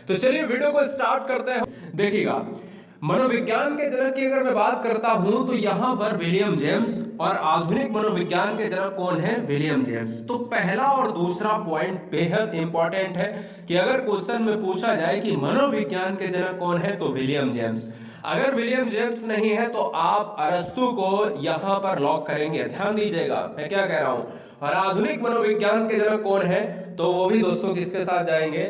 तो चलिए वीडियो को स्टार्ट करते हैं। देखिएगा, मनोविज्ञान के जनक की अगर मैं बात करता हूं तो यहां पर विलियम जेम्स, और आधुनिक मनोविज्ञान के जनक कौन है? William James. तो पहला और दूसरा पॉइंट बेहद इंपॉर्टेंट है कि अगर क्वेश्चन में पूछा जाए कि मनोविज्ञान के जनक कौन है तो विलियम जेम्स। अगर विलियम जेम्स नहीं है तो आप अरस्तु को यहां पर लॉक करेंगे। ध्यान दीजिएगा मैं क्या कह रहा हूं। और आधुनिक मनोविज्ञान के जनक कौन है तो वो भी दोस्तों किसके साथ जाएंगे?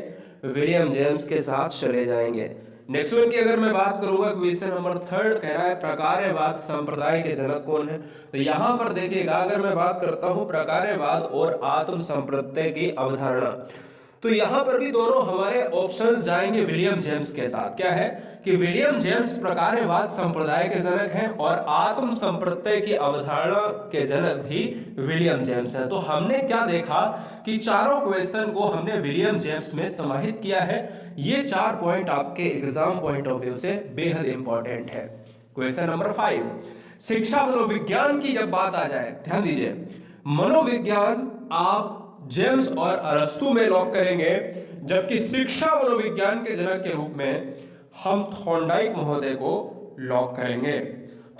विलियम जेम्स के साथ चले जाएंगे। नेक्स्ट वन की अगर मैं बात करूंगा, क्वेश्चन नंबर 3 कह रहा है प्रकार्यवाद संप्रदाय के जनक कौन है। तो यहां पर देखिएगा, अगर मैं बात करता हूं प्रकार्यवाद और आत्म संप्रत्यय की अवधारणा, तो यहां पर भी दोनों हमारे ऑप्शंस जाएंगे विलियम जेम्स के साथ। क्या है कि विलियम जेम्स प्रकार्यवाद संप्रदाय के जनक हैं और आत्म संप्रत्यय की अवधारणा के जनक भी विलियम जेम्स हैं। तो हमने क्या देखा कि चारों क्वेश्चन को हमने विलियम जेम्स में समाहित किया है। ये 4 पॉइंट आपके एग्जाम पॉइंट ऑफ व्यू से बेहद इंपॉर्टेंट है। क्वेश्चन नंबर 5, शिक्षा मनोविज्ञान की जब बात आ जाए, ध्यान दीजिए, मनोविज्ञान आप जेम्स और अरस्तु में लॉक करेंगे, जबकि शिक्षा मनोविज्ञान के जनक के रूप में हम थॉर्नडाइक महोदय को लॉक करेंगे।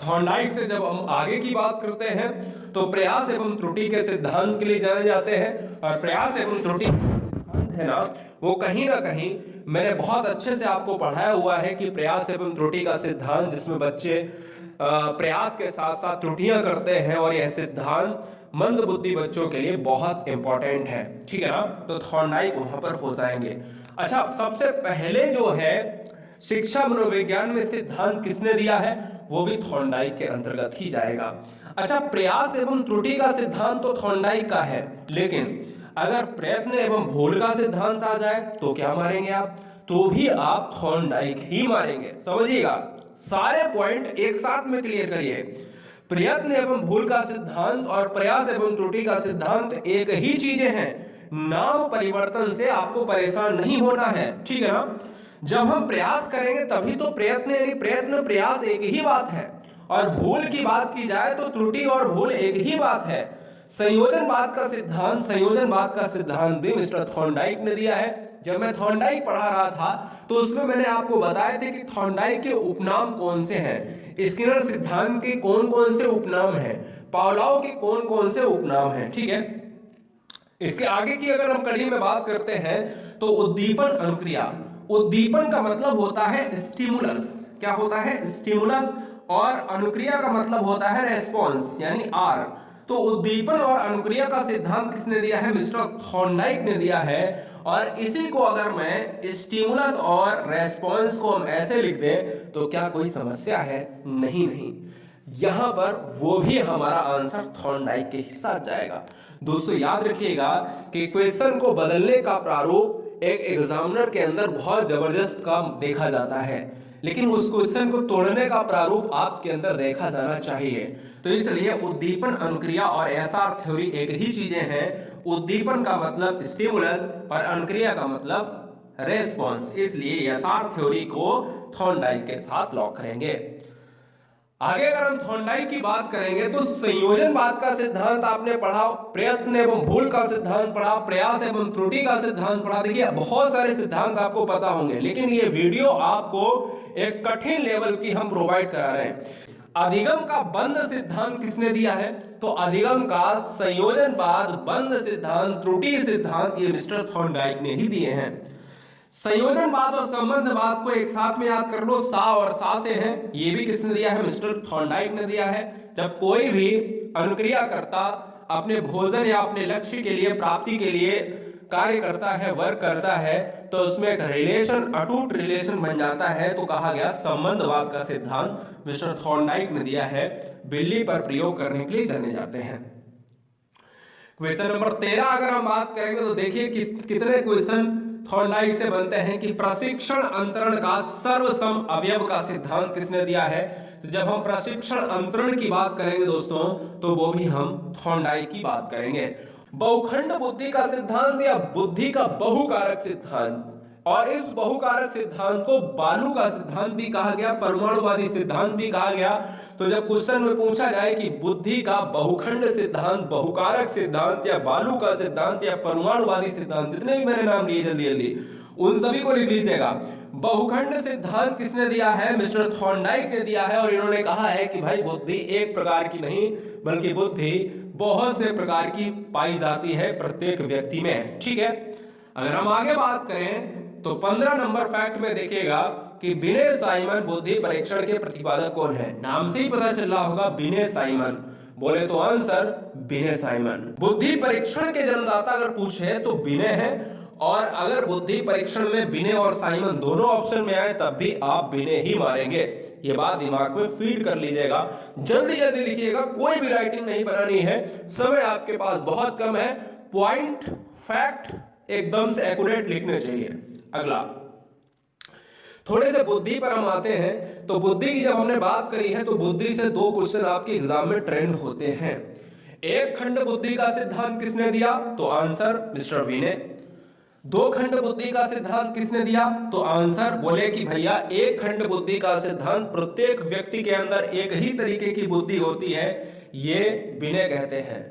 थॉर्नडाइक से जब हम आगे की बात करते हैं तो प्रयास एवं त्रुटि के सिद्धांत के लिए जाने जाते हैं, और प्रयास एवं त्रुटि है ना, वो कहीं ना कहीं मैंने बहुत अच्छे से आपको पढ़ाया हुआ है कि प्रयास एवं त्रुटि का सिद्धांत, जिसमें बच्चे प्रयास के साथ साथ त्रुटियां करते हैं, और यह सिद्धांत मंद बुद्धि बच्चों के लिए बहुत इंपॉर्टेंट है। ठीक है ना, तो थॉर्नडाइक वहां पर हो जाएंगे। अच्छा, सबसे पहले जो है शिक्षा मनोविज्ञान में सिद्धांत किसने दिया है, वो भी थॉर्नडाइक के अंतर्गत ही जाएगा। अच्छा, प्रयास एवं त्रुटि का सिद्धांत तो थॉर्नडाइक का है, लेकिन अगर प्रयत्न एवं भूल का सिद्धांत आ जाए तो क्या मारेंगे आप? तो भी आप थॉर्नडाइक ही मारेंगे। समझिएगा, सारे पॉइंट एक साथ में क्लियर करिए। प्रयत्न एवं भूल का सिद्धांत और प्रयास एवं त्रुटि का सिद्धांत एक ही चीजें हैं। नाम परिवर्तन से आपको परेशान नहीं होना है। ठीक है ना, जब हम प्रयास करेंगे तभी तो प्रयत्न, यानी प्रयत्न प्रयास एक ही बात है, और भूल की बात की जाए तो त्रुटि और भूल एक ही बात है। संयोजनवाद का सिद्धांत भी मिस्टर थॉर्नडाइक ने दिया है। जब मैं थॉर्नडाइक पढ़ा रहा था तो उसमें मैंने आपको बताया थे कि थॉर्नडाइक के उपनाम कौन से हैं, स्किनर सिद्धांत के कौन कौन से उपनाम हैं, पावलोव के कौन कौन से उपनाम हैं। ठीक है, इसके आगे की अगर हम कड़ी में बात करते हैं तो उद्दीपन अनुक्रिया। उद्दीपन का मतलब होता है स्टिमुलस। क्या होता है? स्टिमुलस। और अनुक्रिया का मतलब होता है रेस्पॉन्स, यानी आर। तो उद्दीपन और अनुक्रिया का सिद्धांत किसने दिया है? मिस्टर थॉर्नडाइक ने दिया है। और इसी को अगर मैं स्टिमुलस और रेस्पॉन्स को हम ऐसे लिख दें तो क्या कोई समस्या है? नहीं नहीं, यहां पर वो भी हमारा आंसर थॉर्नडाइक के साथ जाएगा। दोस्तों याद रखिएगा कि क्वेश्चन को बदलने का प्रारूप एक एग्जामिनर के अंदर बहुत जबरदस्त काम देखा जाता है, लेकिन उस क्वेश्चन को तोड़ने का प्रारूप आपके अंदर देखा जाना चाहिए। तो इसलिए उद्दीपन, अनुक्रिया और एसआर थ्योरी एक ही चीजें हैं। उद्दीपन का मतलब स्टिमुलस और अनुक्रिया का मतलब रेस्पॉन्स, इसलिए एसआर थ्योरी को थॉर्नडाइक के साथ लॉक करेंगे। आगे अगर हम थॉर्नडाइक की बात करेंगे तो संयोजनवाद का सिद्धांत आपने पढ़ा, प्रयत्न एवं भूल का सिद्धांत पढ़ा, प्रयास एवं त्रुटि का सिद्धांत पढ़ा। देखिए बहुत सारे सिद्धांत आपको पता होंगे, लेकिन ये वीडियो आपको एक कठिन लेवल की हम प्रोवाइड करा रहे हैं। अधिगम का बंद सिद्धांत किसने दिया है? तो अधिगम का संयोजनवाद, बंद सिद्धांत, त्रुटि सिद्धांत ये मिस्टर थॉर्नडाइक ने ही दिए हैं। संयोजनवाद और संबंधवाद को एक साथ में याद कर लो, सा और सा से है, ये भी किसने दिया है? मिस्टर थॉर्नडाइक ने दिया है। जब कोई भी अनुक्रिया करता अपने भोजन या अपने लक्ष्य के लिए, प्राप्ति के लिए कार्य करता है, वर्क करता है, तो उसमें एक रिलेशन, अटूट रिलेशन बन जाता है, तो कहा गया संबंधवाद का सिद्धांत मिस्टर थॉर्नडाइक ने दिया है। बिल्ली पर प्रयोग करने के लिए जाने जाते हैं। क्वेश्चन नंबर 13 अगर हम बात करेंगे तो देखिए कितने क्वेश्चन थॉर्नडाइक से बनते हैं कि प्रशिक्षण अंतरण का सर्वसम अवयव का सिद्धांत किसने दिया है? तो जब हम प्रशिक्षण अंतरण की बात करेंगे दोस्तों तो वो भी हम थॉर्नडाइक की बात करेंगे। बहुखंड बुद्धि का सिद्धांत या बुद्धि का बहुकारक सिद्धांत, और इस बहुकारक सिद्धांत को बालू का सिद्धांत भी कहा गया, परमाणुवादी सिद्धांत भी कहा गया। तो जब क्वेश्चन में पूछा जाए कि बुद्धि का बहुखंड सिद्धांत, बहुकारक सिद्धांत या बालू का सिद्धांत या परमाणुवादी सिद्धांत, जितने भी मैंने नाम लिए जल्दी जल्दी, उन सभी को लिख लीजिएगा। बहुखंड सिद्धांत किसने दिया है? मिस्टर थॉर्नडाइक ने दिया है। और इन्होंने कहा है कि भाई बुद्धि एक प्रकार की नहीं बल्कि बुद्धि बहुत से प्रकार की पाई जाती है प्रत्येक व्यक्ति में। ठीक है, अगर हम आगे बात करें तो 15 नंबर फैक्ट में देखिएगा कि विनय साइमन बुद्धि परीक्षण के प्रतिपादक कौन है? नाम से ही पता चल रहा होगा, विनय साइमन। बोले तो आंसर विनय साइमन। बुद्धि परीक्षण के जन्मदाता अगर पूछे तो विनय है, और अगर बुद्धि परीक्षण में विनय और साइमन दोनों ऑप्शन में आए तब भी आप विनय ही मारेंगे। ये बात दिमाग में फीड कर लीजिएगा। जल्दी जल्दी लिखिएगा, कोई भी राइटिंग नहीं बनानी है, समय आपके पास बहुत कम है। पॉइंट फैक्ट एकदम से एक्यूरेट लिखने चाहिए। अगला थोड़े से बुद्धि पर हम आते हैं। तो बुद्धि की जब हमने बात करी है तो बुद्धि से 2 क्वेश्चन आपके एग्जाम में ट्रेंड होते हैं। एक खंड बुद्धि का सिद्धांत किसने दिया? तो आंसर मिस्टर विनय। 2 खंड बुद्धि का सिद्धांत किसने दिया? तो आंसर बोले कि भैया एक खंड बुद्धि का सिद्धांत, प्रत्येक व्यक्ति के अंदर एक ही तरीके की बुद्धि होती है, ये विनय कहते हैं।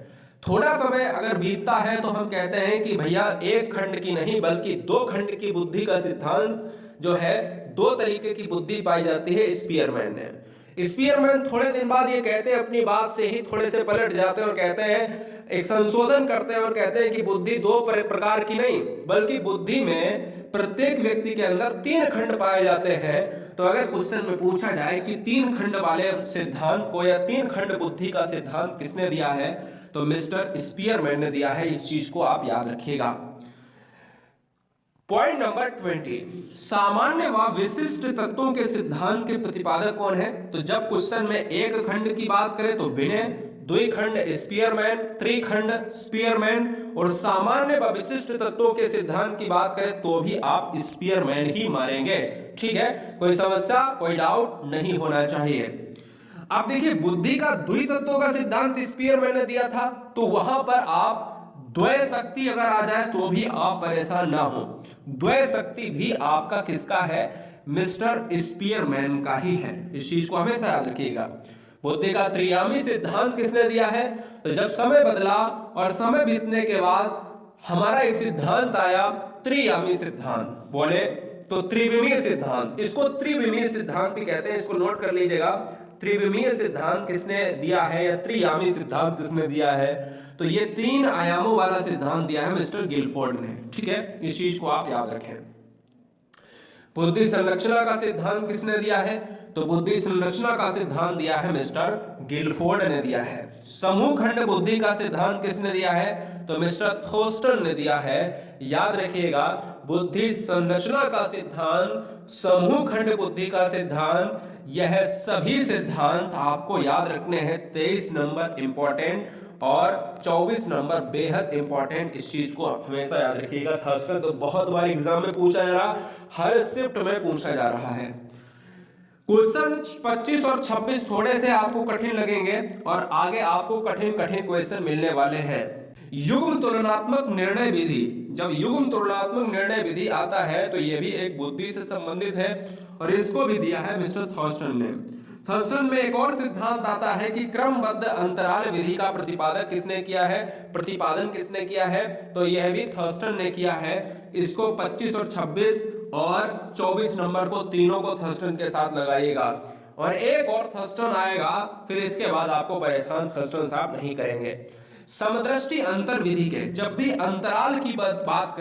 थोड़ा समय अगर बीतता है तो हम कहते हैं कि भैया एक खंड की नहीं बल्कि 2 खंड की बुद्धि का सिद्धांत जो है, 2 तरीके की बुद्धि पाई जाती है स्पीयरमैन ने। स्पीयरमैन थोड़े दिन बाद ये कहते हैं, अपनी बात से ही थोड़े से पलट जाते हैं और कहते हैं, एक संशोधन करते हैं और कहते हैं कि बुद्धि 2 प्रकार की नहीं बल्कि बुद्धि में प्रत्येक व्यक्ति के अंदर 3 खंड पाए जाते हैं। तो अगर क्वेश्चन में पूछा जाए कि 3 खंड वाले सिद्धांत को या 3 खंड बुद्धि का सिद्धांत किसने दिया है, तो मिस्टर स्पीयरमैन ने दिया है। इस चीज को आप याद रखिएगा। पॉइंट नंबर 20, सामान्य व विशिष्ट तत्वों के सिद्धांत के प्रतिपादक कौन है? तो जब क्वेश्चन में एक खंड की बात करें तो विनय, 2 खंड स्पीयरमैन, 3 खंड स्पीयरमैन, और सामान्य व विशिष्ट तत्वों के सिद्धांत की बात करें तो भी आप स्पीयरमैन ही मारेंगे। ठीक है, कोई समस्या कोई डाउट नहीं होना चाहिए। आप देखिए, बुद्धि का द्वि तत्वों का सिद्धांत स्पीयरमैन ने दिया था, तो वहां पर आप द्वय शक्ति अगर आ जाए तो भी आप परेशान ना हो। द्वय शक्ति भी आपका किसका है? मिस्टर स्पीयरमैन का ही है। इस चीज को हमेशा याद रखिएगा। बुद्धि का त्रियामी सिद्धांत किसने दिया है? तो जब समय बदला और समय बीतने के बाद हमारा एक सिद्धांत आया, त्रियामी सिद्धांत। बोले तो त्रिविमीय सिद्धांत, इसको त्रिविमीय सिद्धांत भी कहते हैं, इसको नोट कर लीजिएगा। त्रिविमीय सिद्धांत किसने दिया है या त्रियामी सिद्धांत किसने दिया है? तो ये 3 आयामों वाला सिद्धांत दिया है मिस्टर गिलफोर्ड ने। ठीक है, इस चीज को आप याद रखें। बुद्धि संरचना का सिद्धांत किसने दिया है? तो बुद्धि संरचना का सिद्धांत दिया है मिस्टर गिलफोर्ड ने दिया है। समूह खंड बुद्धि का सिद्धांत किसने दिया है? तो मिस्टर थॉर्स्टन ने दिया है। याद रखिएगा, बुद्धि संरचना का सिद्धांत, समूह खंड बुद्धि का सिद्धांत, यह सभी सिद्धांत आपको याद रखने हैं। 23 नंबर इंपॉर्टेंट और 24 नंबर बेहद इंपॉर्टेंट। इस चीज को हमेशा याद रखिएगा। खासकर तो बहुत बार एग्जाम में पूछा जा रहा, हर शिफ्ट में पूछा जा रहा है। क्वेश्चन 25 और 26 थोड़े से आपको कठिन लगेंगे और आगे आपको कठिन क्वेश्चन मिलने वाले हैं। युग्म तुलनात्मक निर्णय विधि, जब युग्म तुलनात्मक निर्णय विधि आता है तो यह भी एक बुद्धि से संबंधित है और इसको भी दिया है मिस्टर थॉर्स्टन ने। थॉर्स्टन में एक और सिद्धांत आता है कि क्रमबद्ध अंतराल विधि का प्रतिपादन किसने किया है? तो यह भी थॉर्स्टन ने किया है। इसको 25 और 26 और 24 नंबर को तीनों को थॉर्स्टन के साथ लगाइएगा। और एक और थॉर्स्टन आएगा, फिर इसके बाद आपको परेशान थॉर्स्टन साहब नहीं करेंगे। समदृष्टि अंतर विधि के जब भी अंतराल की बात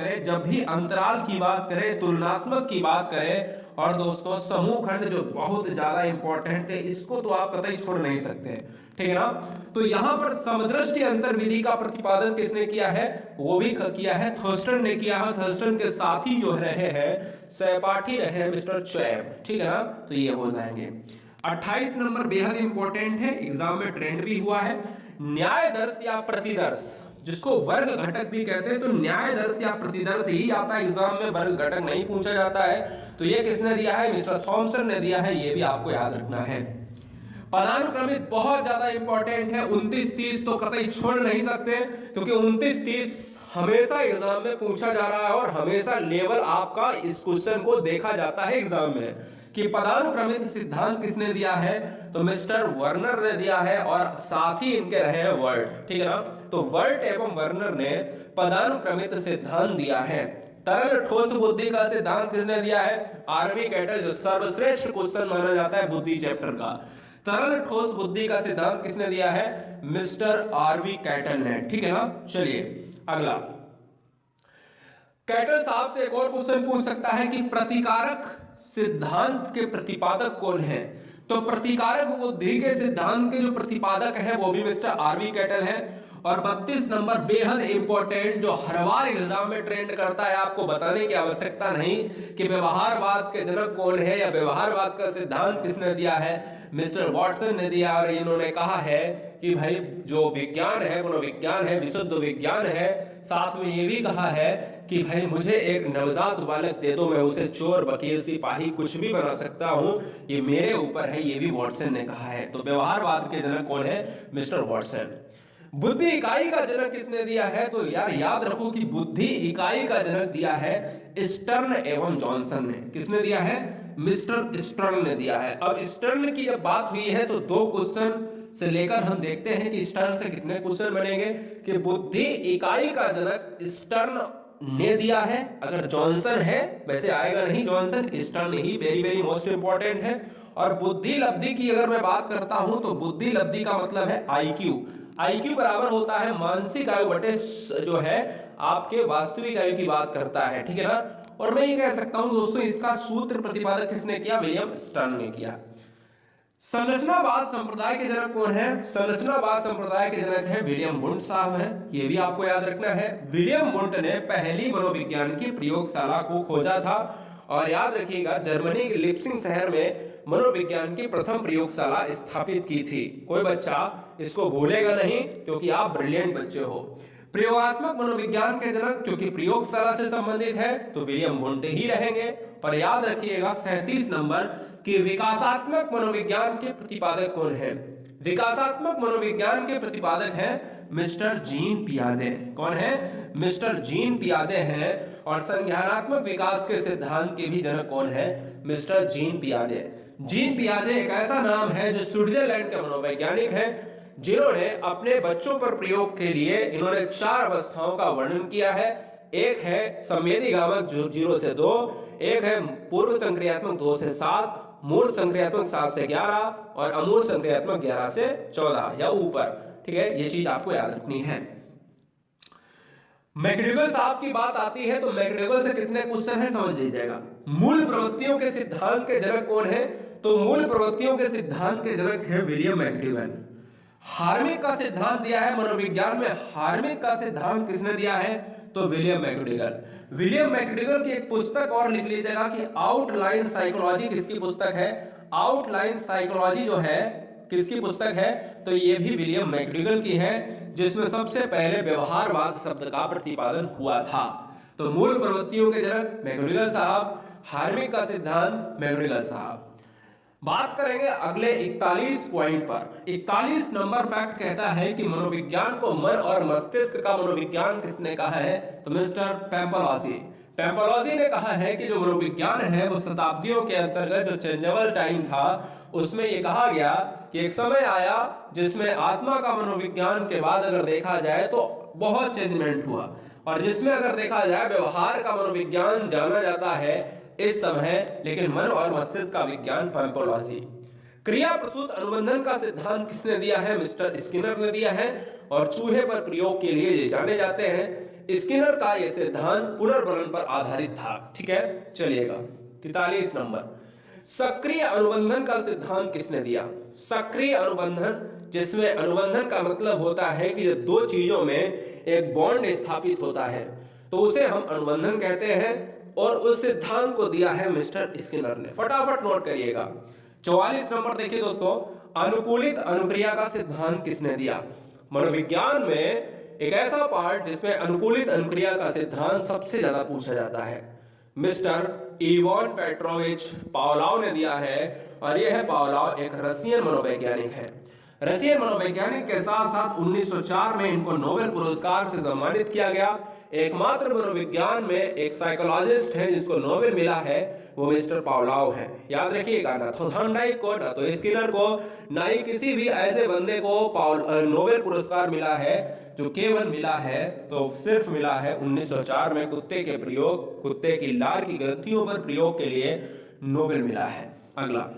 करें, तुलनात्मक की बात करें, और दोस्तों समूह खंड जो बहुत ज्यादा इंपॉर्टेंट है, इसको तो आप कतई छोड़ नहीं सकते। ठीक है ना? तो यहाँ पर समदृष्टि अंतर विधि का प्रतिपादन किसने किया है? वो भी किया है थॉर्स्टन ने किया है। थॉर्स्टन के साथी जो रहे हैं, सहपाठी रहे मिस्टर चैब। ठीक है ना? तो ये हो जाएंगे। 28 नंबर बेहद इंपॉर्टेंट है, एग्जाम में ट्रेंड भी हुआ है। न्यायदर्श या प्रतिदर्श, जिसको वर्ग घटक भी कहते हैं, तो न्यायदर्श या प्रतिदर्श ही आता है एग्जाम में, वर्ग घटक नहीं पूछा जाता है। तो ये किसने दिया है? मिस्टर थॉमसन ने दिया है। ये भी आपको याद रखना है। पदानुक्रमित बहुत ज्यादा इंपॉर्टेंट है। 29-30 तो कतई छोड़ नहीं सकते, क्योंकि 29-30 हमेशा एग्जाम में पूछा जा रहा है और हमेशा लेवल आपका इस क्वेश्चन को देखा जाता है एग्जाम में कि पदानुक्रमित सिद्धांत किसने दिया है? तो मिस्टर वर्नर ने दिया है और साथ ही इनके रहे हैं वर्ट। ठीक है ना? तो वर्ट एवं वर्नर ने पदानुक्रमित सिद्धांत दिया है। तरल ठोस बुद्धि का सिद्धांत किसने दिया है? आरवी कैटल, जो सर्वश्रेष्ठ क्वेश्चन माना जाता है बुद्धि चैप्टर का। तरल ठोस बुद्धि का सिद्धांत किसने दिया है? मिस्टर आरवी कैटल ने, ठीक है ना। चलिए अगला, कैटल साहब से एक और क्वेश्चन पूछ सकता है कि प्रतिकारक सिद्धांत के प्रतिपादक कौन है? तो प्रतिकारक बुद्धि के सिद्धांत के जो प्रतिपादक है वो भी मिस्टर आरवी कैटल है। और 32 नंबर बेहद इंपॉर्टेंट, जो हर बार एग्जाम में ट्रेंड करता है, आपको बताने की आवश्यकता नहीं कि व्यवहारवाद के जनक कौन है या व्यवहारवाद का सिद्धांत किसने दिया है? मिस्टर वॉटसन ने दिया। और इन्होंने कहा है कि भाई जो विज्ञान है, मनोविज्ञान है, विशुद्ध विज्ञान है। साथ में ये भी कहा है कि भाई मुझे एक नवजात बालक दे दो, मैं उसे चोर, वकील, सिपाही कुछ भी बना सकता हूं, ये मेरे ऊपर है, ये भी वॉटसन ने कहा है। तो व्यवहारवाद के जनक कौन है? Mister Watson. बुद्धि इकाई का जनक किसने दिया है? तो यार याद रखो कि बुद्धि इकाई का जनक दिया है स्टर्न एवं जॉनसन ने। किसने दिया है? मिस्टर स्टर्न ने दिया है। अब स्टर्न की जब बात हुई है तो 2 क्वेश्चन से लेकर हम देखते हैं कि स्टर्न से कितने क्वेश्चन बनेंगे। कि बुद्धि इकाई का जनक स्टर्न ने दिया है, अगर जॉनसन है, वैसे आएगा नहीं जॉनसन, स्टर्न ही वेरी वेरी मोस्ट इंपॉर्टेंट है। और बुद्धि लब्धि की अगर मैं बात करता हूं तो बुद्धि लब्धि का मतलब है आईक्यू। आईक्यू बराबर होता है मानसिक आयु बटे जो है आपके वास्तविक आयु की बात करता है, ठीक है ना। और मैं ये कह सकता हूं दोस्तों, इसका सूत्र प्रतिपादक किसने किया? विलियम स्टर्न ने किया। संरचनावाद संप्रदाय के जनक कौन है? संरचनावाद संप्रदाय के जनक है विलियम वुंट साहब हैं। ये भी आपको याद रखना है। विलियम वुंट ने पहली मनोविज्ञान की प्रयोगशाला को खोजा था। और याद रखिएगा, जर्मनी के लिप्सिंग शहर में मनोविज्ञान की प्रथम प्रयोगशाला स्थापित की थी। कोई बच्चा इसको भूलेगा नहीं, क्योंकि आप ब्रिलियंट बच्चे हो। प्रयोगात्मक मनोविज्ञान के जनक क्योंकि प्रयोगशाला से संबंधित है तो विलियम वुंट ही रहेंगे। पर याद रखिएगा 37 नंबर कि विकासात्मक मनोविज्ञान के प्रतिपादक कौन है? विकासात्मक मनोविज्ञान के प्रतिपादक हैं मिस्टर जीन पियाजे। कौन है? मिस्टर जीन पियाजे हैं। और संज्ञानात्मक विकास के सिद्धांत के भी जनक कौन है? मिस्टर जीन पियाजे। जीन पियाजे एक ऐसा नाम है जो स्विट्जरलैंड के मनोवैज्ञानिक हैं, जिन्होंने अपने बच्चों पर प्रयोग के लिए इन्होंने 4 अवस्थाओं का वर्णन किया है। एक है संवेदीगामक 0 से 2, एक है पूर्व संक्रियात्मक 2 से 7, मूल संक्रियात्मक 7 से 11 और अमूल संक्रियात्मक 11 से 14 या ऊपर, ठीक है। ये चीज आपको याद रखनी है। मैकडूगल साहब की बात आती है तो मैकडूगल से कितने क्वेश्चन है समझ लीजिएगा। मूल प्रवृत्तियों के सिद्धांत के जनक कौन है? तो मूल प्रवृत्तियों के सिद्धांत के जनक है विलियम मैकडूगल। हार्मिक का सिद्धांत दिया है मनोविज्ञान में, हार्मिक का सिद्धांत किसने दिया है? तो विलियम मैकडूगल। विलियम मैकडूगल की एक पुस्तक और लिख लीजिएगा कि आउटलाइन साइकोलॉजी किसकी पुस्तक है? आउटलाइन साइकोलॉजी जो है किसकी पुस्तक है? तो ये भी विलियम मैकडूगल की है, जिसमें सबसे पहले व्यवहारवाद शब्द का प्रतिपादन हुआ था। तो मूल प्रवृत्तियों के जनक मैकडूगल साहब, हार्मिक का सिद्धांत मैकडूगल साहब। बात करेंगे अगले 41 पॉइंट पर। 41 नंबर फैक्ट कहता है कि मनोविज्ञान को मन और मस्तिष्क का मनोविज्ञान किसने कहा है? तो मिस्टर पैम्पलॉजी। पैम्पलॉजी ने कहा है कि जो मनोविज्ञान है वो शताब्दियों के अंतर्गत जो चेंजेबल टाइम था उसमें ये कहा गया कि एक समय आया जिसमें आत्मा का मनोविज्ञान के बाद अगर देखा जाए तो बहुत चेंजमेंट हुआ, और जिसमें अगर देखा जाए व्यवहार का मनोविज्ञान जाना जाता है इस समय, लेकिन मन और मस्तिष्क का विज्ञान पैम्पलॉजी। क्रिया प्रसूत अनुबंधन का सिद्धांत किसने दिया है? मिस्टर स्किनर ने दिया है। और चूहे पर प्रयोग के लिए ये जाने जाते हैं। स्किनर का यह सिद्धांत पुनर्वलन पर आधारित था, ठीक है। चलिएगा 43 नंबर, सक्रिय अनुबंधन का सिद्धांत किसने दिया? सक्रिय अनुबंधन, जिसमें अनुबंधन का मतलब होता है कि 2 चीजों में एक बॉन्ड स्थापित होता है तो उसे हम अनुबंधन कहते हैं। और उस सिद्धांत को दिया है मिस्टर स्किनर ने। फटाफट नोट करिएगा। 44 नंबर देखिए दोस्तों, अनुकूलित अनुक्रिया का सिद्धांत किसने दिया? मनोविज्ञान में एक ऐसा पार्ट जिसमें अनुकूलित अनुक्रिया का सिद्धांत सबसे ज्यादा पूछा जाता है, मिस्टर इवान पेट्रोविच पावलोव ने दिया है। और यह है पावलोव एक रशियन मनोवैज्ञानिक है। रशियन मनोवैज्ञानिक के साथ साथ 1904 में इनको नोबेल पुरस्कार से सम्मानित किया गया। एकमात्र मनोविज्ञान में एक साइकोलॉजिस्ट है जिसको नोबेल मिला है, वो मिस्टर पावलोव है। याद रखिएगा, ना तो थॉर्नडाइक को, ना तो स्किनर को, ना ही किसी भी ऐसे बंदे को नोबेल पुरस्कार मिला है जो केवल मिला है तो सिर्फ मिला है 1904 में कुत्ते के प्रयोग, कुत्ते की लार की ग्रंथियों पर प्रयोग के लिए नोबेल मिला है। अगला,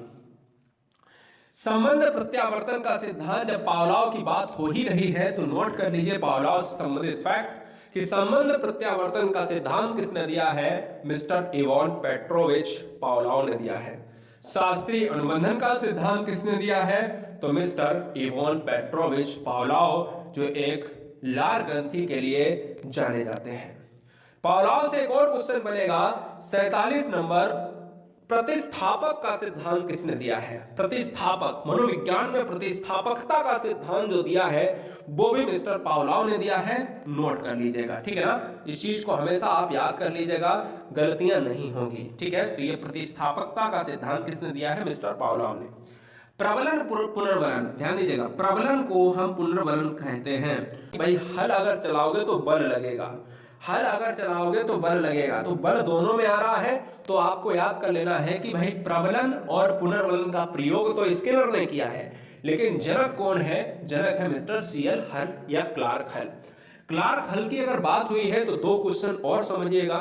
संबंध प्रत्यावर्तन का सिद्धांत, जब पावलोव की बात हो ही रही है तो नोट कर लीजिए पावलोव से संबंधित फैक्ट कि संबंध प्रत्यावर्तन का सिद्धांत किसने दिया है? मिस्टर इवान पेट्रोविच पावलोव ने दिया है। शास्त्रीय अनुबंधन का सिद्धांत किसने दिया है? तो मिस्टर इवान पेट्रोविच पावलोव, जो एक लार ग्रंथि के लिए जाने जाते हैं। पावलोव से एक और क्वेश्चन बनेगा 47 नंबर, प्रतिस्थापक का सिद्धांत किसने दिया है? प्रतिस्थापक, मनोविज्ञान में प्रतिस्थापकता का सिद्धांत जो दिया है वो भी मिस्टर पावलोव ने दिया है। नोट कर लीजिएगा, ठीक है ना, इस चीज को हमेशा आप याद कर लीजिएगा, गलतियां नहीं होंगी, ठीक है। तो ये प्रतिस्थापकता का सिद्धांत किसने दिया है? मिस्टर पावलोव ने। प्रबलन पुनर्बलन, ध्यान दीजिएगा, प्रबलन को हम पुनर्बलन कहते हैं। भाई हल अगर चलाओगे तो बल लगेगा, हल अगर चलाओगे तो बल लगेगा, तो बल दोनों में आ रहा है, तो आपको याद कर लेना है कि भाई प्रबलन और पुनर्बलन का प्रयोग तो स्किनर ने किया है, लेकिन जनक कौन है? जनक है मिस्टर सीएल हल या क्लार्क हल। क्लार्क हल की अगर बात हुई है तो दो क्वेश्चन और समझिएगा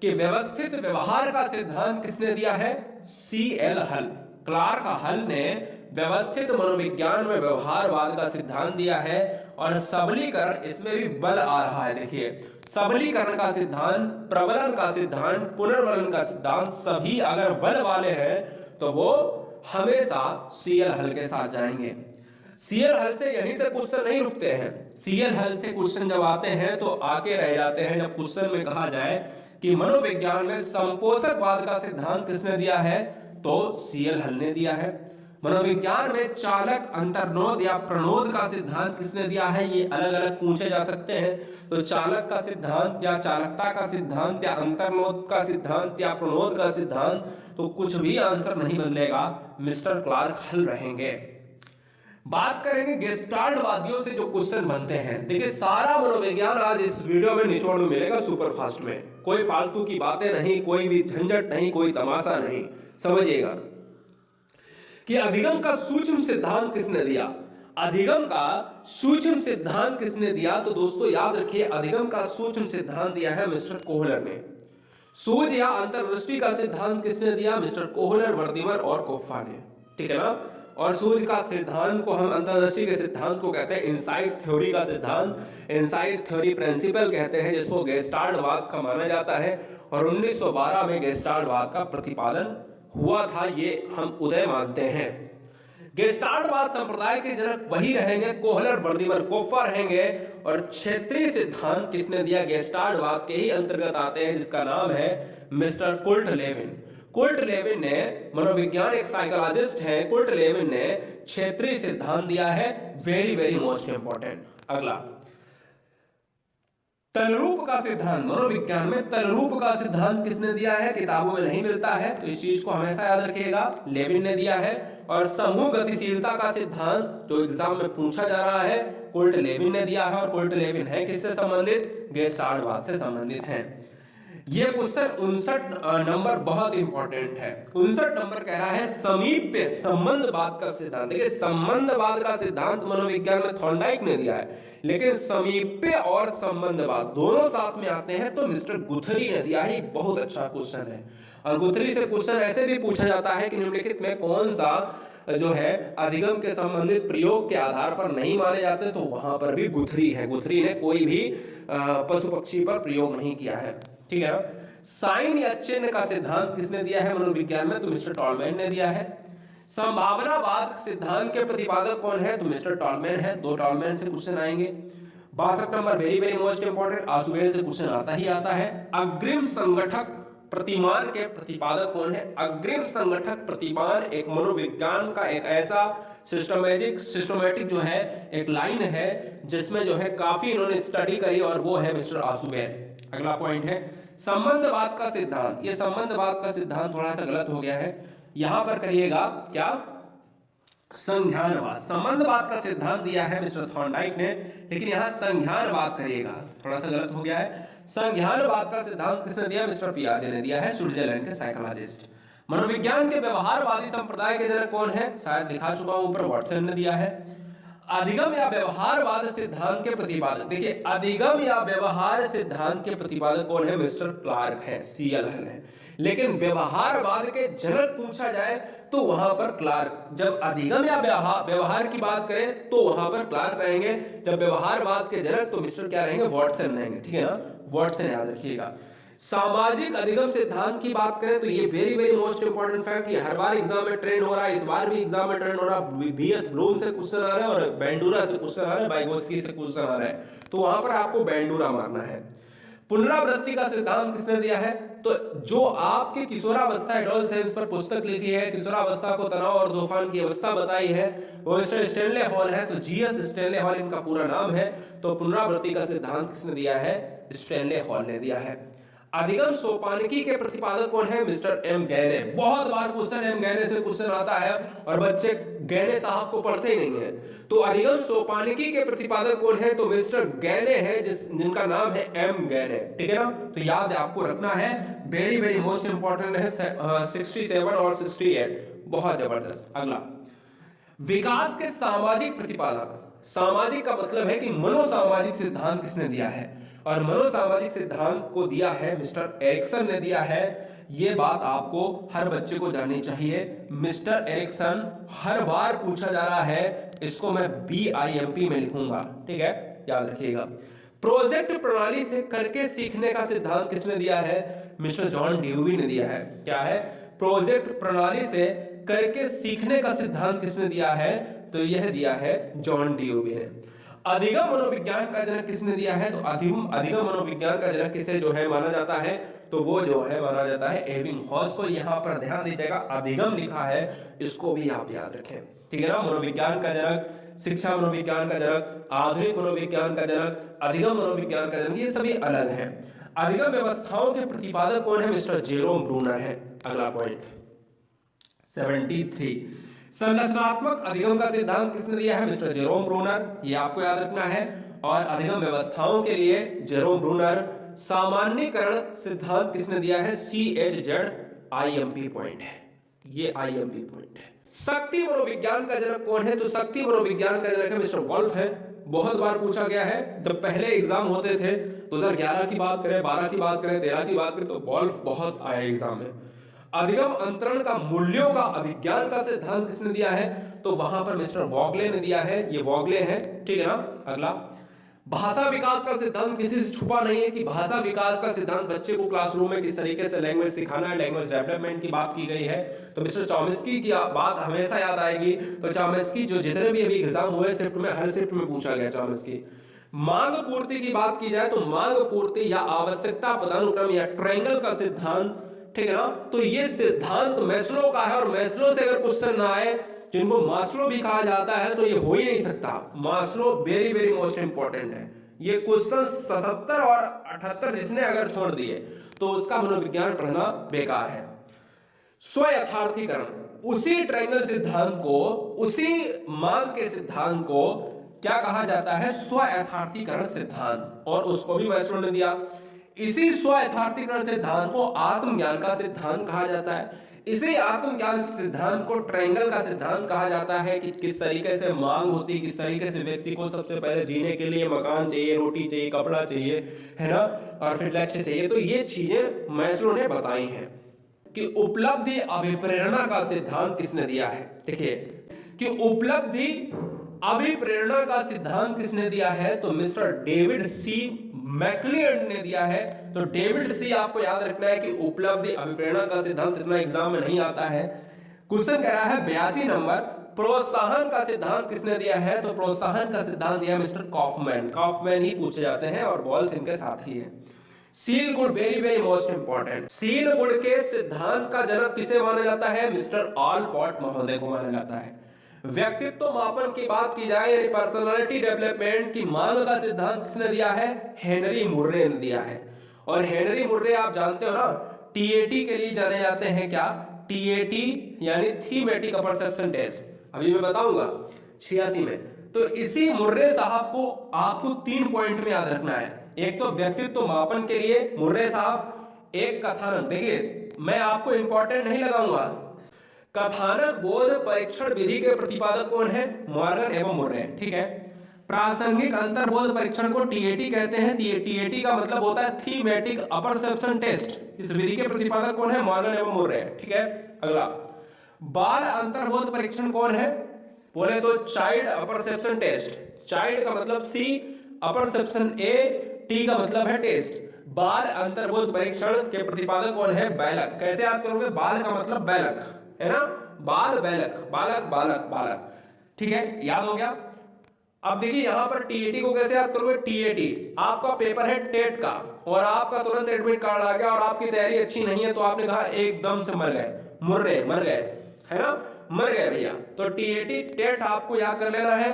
कि व्यवस्थित व्यवहार का सिद्धांत किसने दिया है? सीएल हल। क्लार्क हल ने व्यवस्थित मनोविज्ञान में व्यवहारवाद का सिद्धांत दिया है। और सबलीकरण, इसमें भी बल आ रहा है, देखिए सबलीकरण का सिद्धांत, प्रबलन का सिद्धांत, पुनर्बलन का सिद्धांत, सभी अगर बल वाले हैं तो वो हमेशा सीएल हल के साथ जाएंगे। सीएल हल से यहीं से क्वेश्चन नहीं रुकते हैं, सीएल हल से क्वेश्चन जब आते हैं तो आके रह जाते हैं। जब क्वेश्चन में कहा जाए कि मनोविज्ञान में संपोषकवाद का सिद्धांत किसने दिया है? तो सीएल हल ने दिया है। मनोविज्ञान में चालक अंतर्नोद या प्रणोद का सिद्धांत किसने दिया है? ये अलग अलग पूछे जा सकते हैं, तो चालक का सिद्धांत या चालकता का सिद्धांत या अंतर्नोद का सिद्धांत या प्रणोद का सिद्धांत, तो कुछ भी आंसर नहीं बदलेगा, मिस्टर क्लार्क हल रहेंगे। बात करेंगे गेस्टाल्टवादियों से जो क्वेश्चन बनते हैं। देखिए सारा मनोविज्ञान आज इस वीडियो में निचोड़ में मिलेगा, सुपरफास्ट में, कोई फालतू की बातें नहीं, कोई भी झंझट नहीं, कोई तमाशा नहीं। समझिएगा कि अधिगम का सूक्ष्म सिद्धांत किसने दिया? अधिगम का सूक्ष्म सिद्धांत किसने दिया? तो दोस्तों याद रखिए, अधिगम का सूक्ष्म सिद्धांत दिया है मिस्टर कोहलर ने। सूझ या अंतर्दृष्टि का सिद्धांत किसने दिया? मिस्टर कोहलर, वर्दीमर और कोफ्फा ने, ठीक है ना। और सूझ का सिद्धांत को हम, अंतर्दृष्टि के सिद्धांत को कहते हैं इनसाइट थ्योरी का सिद्धांत, इनसाइट थ्योरी प्रिंसिपल कहते हैं, जिसको गेस्टाल्टवाद का माना जाता है। और 1912 में गेस्टाल्टवाद का प्रतिपादन हुआ था, ये हम उदय मानते हैं। गेस्टाल्टवाद संप्रदाय के जनक वही रहेंगे, कोहलर, वर्दीमर, कोफ्फा रहेंगे। और क्षेत्रीय सिद्धांत किसने दिया? गेस्टाल्टवाद के ही अंतर्गत आते हैं, जिसका नाम है mister Kurt Lewin. Kurt Lewin ने, मनोविज्ञान एक साइकोलॉजिस्ट हैं, कुर्ट लेविन ने क्षेत्रीय सिद्धांत दिया है, वेरी वेरी मोस्ट इंपॉर्टेंट। अगला, तलरूप का सिद्धांत, मनोविज्ञान में तलरूप का सिद्धांत किसने दिया है? किताबों में नहीं मिलता है, तो इस चीज को हमेशा याद रखिएगा, लेविन ने दिया है। और समूह गतिशीलता का सिद्धांत जो एग्जाम में पूछा जा रहा है, कुर्ट लेविन ने दिया है। और कुर्ट लेविन है किससे संबंधित? गेस्टाल्टवाद से संबंधित है। ये क्वेश्चन 59 नंबर बहुत इंपॉर्टेंट है। 59 नंबर कह रहा है समीप्य संबंधवाद का सिद्धांत। देखिए संबंधवाद का सिद्धांत मनोविज्ञान में थॉर्नडाइक ने दिया है, लेकिन समीप्य और संबंधवाद दोनों साथ में आते हैं तो मिस्टर गुथरी ने दिया है। बहुत अच्छा क्वेश्चन है। और गुथरी से क्वेश्चन ऐसे भी पूछा जाता है कि निम्नलिखित में कौन सा जो है अधिगम के संबंधित प्रयोग के आधार पर नहीं माने जाते, तो वहां पर भी गुथरी है। गुथरी ने कोई भी पशु पक्षी पर प्रयोग नहीं किया है, ठीक है। साइन या चिन्ह का सिद्धांत किसने दिया है मनोविज्ञान में? तो मिस्टर टॉलमैन ने दिया है। संभावनावाद सिद्धांत के प्रतिपादक कौन है? तो मिस्टर टॉलमैन है। 2 टॉलमैन से क्वेश्चन आएंगे। 62 number very very most important, Ausubel से क्वेश्चन आता ही आता है। अग्रिम संगठक प्रतिमान के प्रतिपादक कौन है? अग्रिम संगठक प्रतिमान एक मनोविज्ञान का एक ऐसा सिस्टमैटिक जो है एक लाइन है जिसमें जो है काफी इन्होंने स्टडी करी, और वो है मिस्टर आसुबेल। अगला पॉइंट है संबंधवाद का सिद्धांत। ये संबंधवाद का सिद्धांत थोड़ा सा गलत हो गया है, यहां पर करिएगा क्या? संज्ञानवाद। संबंधवाद का सिद्धांत दिया है मिस्टर थॉर्नडाइक ने, लेकिन यहां संज्ञानवाद करिएगा, थोड़ा सा गलत हो गया है। संज्ञानवाद का सिद्धांत किसने दिया? मिस्टर पियाजे ने दिया है, स्विट्जरलैंड के साइकोलॉजिस्ट। मनोविज्ञान के व्यवहारवादी संप्रदाय के जनक कौन है? शायद दिखा चुका हूं ऊपर, वाटसन ने दिया है। अधिगम या व्यवहारवाद सिद्धांत के प्रतिपादक, देखिए अधिगम या व्यवहार सिद्धांत के प्रतिपादक कौन है? मिस्टर क्लार्क है, सीएल है। लेकिन व्यवहारवाद के जनक पूछा जाए तो वहां पर क्लार्क, जब अधिगम या व्यवहार की बात करें तो वहां पर क्लार्क रहेंगे, जब व्यवहारवाद के जनक तो मिस्टर क्या रहेंगे? वॉटसन रहेंगे, ठीक है ना, वॉटसन याद रखिएगा। सामाजिक अधिगम सिद्धांत की बात करें तो ये very very most important fact, ये हर बार एग्जाम में ट्रेंड हो रहा है, इस बार भी एग्जाम में ट्रेंड हो रहा है। बीएस ब्लूम से क्वेश्चन आ रहा है और बेंडूरा से क्वेश्चन आ रहा है, वाइगोत्स्की से क्वेश्चन आ रहा है, तो वहां पर आपको बेंडूरा मारना है। पुनरावृत्ति का सिद्धांत किसने दिया है? तो जो आपके किशोरावस्था एडोलसेंस पर पुस्तक लिखी है, किशोरावस्था को तनाव और तूफान की अवस्था बताई है, वो मिस्टर स्टैनले हॉल है। तो जीएस स्टैनले हॉल इनका पूरा नाम है। तो पुनरावृत्ति का सिद्धांत किसने दिया है? स्टैनले हॉल ने दिया है। अधिगम सोपानिकी के प्रतिपादक कौन है? Mister M Gagne. बहुत बार क्वेश्चन एम गैने से क्वेश्चन आता है और बच्चे गैने साहब को पढ़ते ही नहीं है। तो अधिगम सोपानिकी के प्रतिपादक कौन है? तो मिस्टर गैने है, जिनका नाम है एम गैने, ठीक है ना। तो याद आपको रखना है, वेरी वेरी मोस्ट इंपॉर्टेंट है 67 और 68, बहुत जबरदस्त। अगला, विकास के सामाजिक प्रतिपादक। सामाजिक का मतलब है कि मनोसामाजिक सिद्धांत किसने दिया है? और मनोसामाजिक सिद्धांत को दिया है मिस्टर एरिक्सन ने दिया है। यह बात आपको हर बच्चे को जाननी चाहिए। मिस्टर एरिक्सन हर बार पूछा जा रहा है, इसको मैं BIMP में लिखूंगा, ठीक है, याद रखिएगा। प्रोजेक्ट प्रणाली से करके सीखने का सिद्धांत किसने दिया है? मिस्टर जॉन ड्यूवी ने दिया है। क्या है? प्रोजेक्ट प्रणाली से करके सीखने का सिद्धांत किसने दिया है? तो यह दिया है जॉन ड्यूवी ने। अधिगम मनोविज्ञान का जनक किसने दिया है? तो अधिगम मनोविज्ञान का जनक किसे जो है माना जाता है? तो वो जो है माना जाता है एबिंगहॉस को। यहां पर ध्यान दीजिएगा, अधिगम लिखा है, इसको भी आप याद रखें, ठीक है ना। मनोविज्ञान का जनक, शिक्षा मनोविज्ञान का जनक, आधुनिक मनोविज्ञान का जनक, अधिगम मनोविज्ञान का जनक, ये सभी अलग हैं। अधिगम व्यवस्थाओं के प्रतिपादक कौन है? मिस्टर जेरोम ब्रूनर है। अगला पॉइंट 73, संरचनात्मक अधिगम का सिद्धांत किसने दिया है? मिस्टर जेरोम ब्रूनर, ये आपको याद रखना है। और अधिगम व्यवस्थाओं के लिए जेरोम ब्रूनर। सामान्यीकरण सिद्धांत किसने दिया है? CHZ, IMP पॉइंट है, ये IMP पॉइंट है। शक्ति मनोविज्ञान का जनक कौन है? तो शक्ति मनोविज्ञान का जनक है मिस्टर वॉल्फ है। बहुत बार पूछा गया है, जब पहले एग्जाम होते थे 2011 की बात करें, 12 की बात करें, 13 की बात करें, तो वॉल्फ बहुत आया एग्जाम में। अधिगम अंतरण का मूल्यों का अभिज्ञान का सिद्धांत किसने दिया है? तो वहां पर मिस्टर वॉगले ने दिया है, ये वॉगले है, ठीक है ना। अगला, भाषा विकास का सिद्धांत किसी से छुपा नहीं है कि भाषा विकास का सिद्धांत बच्चे को क्लासरूम में किस तरीके से लैंग्वेज सिखाना है, लैंग्वेज डेवलपमेंट की बात की गई है। तो मिस्टर चॉम्स्की की बात हमेशा याद आएगी। तो चॉम्स्की जो जितने भी अभी एग्जाम हुए शिफ्ट में, हर शिफ्ट में पूछा गया चॉम्स्की। मांग पूर्ति की बात की जाए तो मांग पूर्ति या आवश्यकता पदानुक्रम या ट्रायंगल का सिद्धांत, ठीक है ना। तो ये सिद्धांत मैस्लो का है, और मैस्लो से अगर क्वेश्चन ना आए, जिनको मास्लो भी कहा जाता है, तो ये हो ही नहीं सकता। Maslow very very most important है। ये क्वेश्चन 77 और 78 जिसने अगर छोड़ दिए तो उसका मनोविज्ञान पढ़ना बेकार है। स्व यथार्थीकरण, उसी ट्रायंगल सिद्धांत को, उसी मांग के सिद्धांत को क्या कहा जाता है? स्व यथार्थीकरण सिद्धांत, और उसको भी मैस्लो ने दिया। इसी स्व यथार्थीकरण सिद्धांत को आत्मज्ञान का सिद्धांत कहा जाता है। इसी आत्मज्ञान सिद्धांत को ट्रायंगल का सिद्धांत कहा जाता है कि किस तरीके से मांग होती है, किस तरीके से व्यक्ति को सबसे पहले जीने के लिए मकान चाहिए, रोटी चाहिए, कपड़ा चाहिए, है ना, और फिर लक्ष्य चाहिए। तो ये चीजें मैस्लो ने बताई हैं। कि उपलब्धि अभिप्रेरणा का सिद्धांत किसने दिया है? देखिए कि उपलब्धि अभिप्रेरणा का सिद्धांत किसने दिया है? तो मिस्टर डेविड सी मैक्लियड ने दिया है। तो डेविड सी आपको याद रखना है कि उपलब्धि अभिप्रेरणा का सिद्धांत इतना एग्जाम में नहीं आता है। क्वेश्चन कह रहा है 82 नंबर, प्रोत्साहन का सिद्धांत किसने दिया है? तो प्रोत्साहन का सिद्धांत दिया मिस्टर कॉफमैन। कॉफमैन ही पूछे जाते हैं और बॉल्स इनके साथ ही है। Seal good very very most important. Seal good के सिद्धांत का जनक किसे माना जाता है? मिस्टर ऑलपॉट महोदय को माना जाता है। व्यक्तित्व मापन की बात की जाए, पर्सनालिटी डेवलपमेंट की मांग का सिद्धांत किसने दिया है? हेनरी मुर्रे ने दिया है। और हेनरी मुर्रे आप जानते हो ना, TAT के लिए जाने जाते हैं। क्या TAT यानी थीमेटिक परसेप्शन टेस्ट, अभी मैं बताऊंगा 86 में। तो इसी मुर्रे साहब को आपको 3 पॉइंट में याद रखना है। एक तो व्यक्तित्व मापन के लिए मुर्रे साहब, एक कथानक, देखिए मैं आपको इंपॉर्टेंट नहीं लगाऊंगा, कथानक बोध परीक्षण विधि के प्रतिपादक कौन है? मॉर्गन एवं मुर्रे। ठीक है। प्रासंगिक अंतर्बोध परीक्षण को टीएटी कहते हैं। टीएटी का मतलब होता है थीमेटिक अपरसेप्शन टेस्ट। इस विधि के प्रतिपादक कौन है? मॉर्गन एवं मुर्रे। ठीक है। अगला, बाल अंतर्बोध परीक्षण कौन है? बोले तो चाइल्ड अपरसेप्शन टेस्ट। चाइल्ड का मतलब सी, अपरसेप्शन ए, टी का मतलब है टेस्ट। बाल अंतर्बोध परीक्षण के प्रतिपादक कौन है? बैलक। कैसे याद करोगे? बाल का मतलब बैलक है ना, बाल बैलक, बालक बालक बालक। ठीक है, याद हो गया। अब देखिए यहां पर टीएटी को कैसे याद करोगे? टीएटी आपका पेपर है टेट का और आपका तुरंत एडमिट कार्ड आ गया और आपकी तैयारी अच्छी नहीं है तो आपने कहा एकदम से मर गए, मुर्रे मर गए, है ना, मर गए भैया। तो टीएटी टेट आपको याद कर लेना है।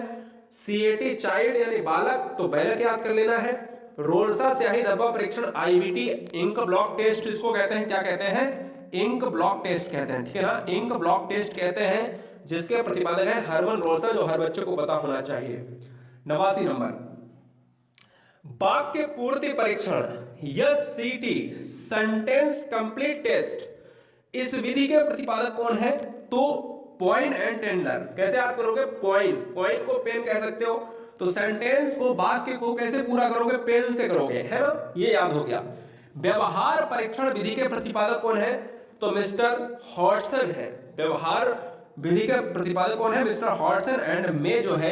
सीएटी चाइल्ड यानी बालक, तो बैलक याद कर लेना है। रोल्सा स्याही धब्बा परीक्षण आईबीटी इंक ब्लॉक टेस्ट इसको कहते हैं। क्या कहते हैं? इंक ब्लॉक टेस्ट कहते हैं। ठीक है ना, इंक ब्लॉक टेस्ट कहते हैं, जिसके प्रतिपादक है हरमन रोल्सा, जो हर बच्चे को पता होना चाहिए। 89 नंबर, वाक्य पूर्ति परीक्षण एससीटी सेंटेंस कंप्लीट टेस्ट, इस विधि के प्रतिपादक कौन है? तो पॉइंट एंड टेंडलर। कैसे याद करोगे? पॉइंट को पेन कह सकते हो, तो सेंटेंस को, वाक्य को कैसे पूरा करोगे? पेन से करोगे, है ना, ये याद हो गया। व्यवहार परीक्षण विधि के प्रतिपादक कौन है? तो मिस्टर हॉटसन है। व्यवहार विधि के प्रतिपादक कौन है? मिस्टर हॉटसन एंड मे जो है